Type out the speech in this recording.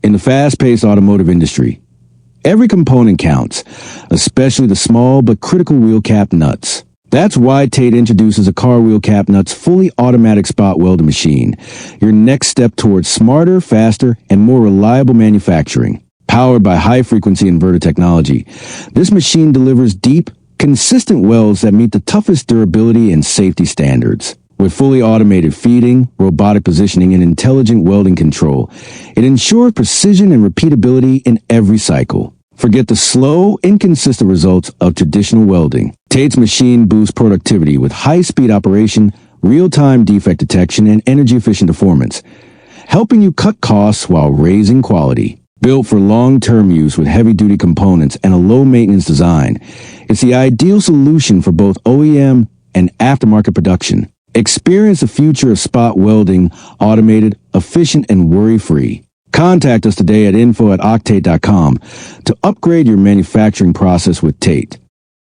In the fast-paced automotive industry, every component counts, especially the small but critical wheel cap nuts. That's why TATE introduces a car wheel cap nuts fully automatic spot welding machine, your next step towards smarter, faster, and more reliable manufacturing. Powered by high-frequency inverter technology, this machine delivers deep, consistent welds that meet the toughest durability and safety standards. With fully automated feeding, robotic positioning, and intelligent welding control, it ensures precision and repeatability in every cycle. Forget the slow, inconsistent results of traditional welding. TATE's machine boosts productivity with high-speed operation, real-time defect detection, and energy-efficient performance, helping you cut costs while raising quality. Built for long-term use with heavy-duty components and a low-maintenance design, it's the ideal solution for both OEM and aftermarket production. Experience the future of spot welding, automated, efficient, and worry-free. Contact us today at info@octate.com to upgrade your manufacturing process with TATE.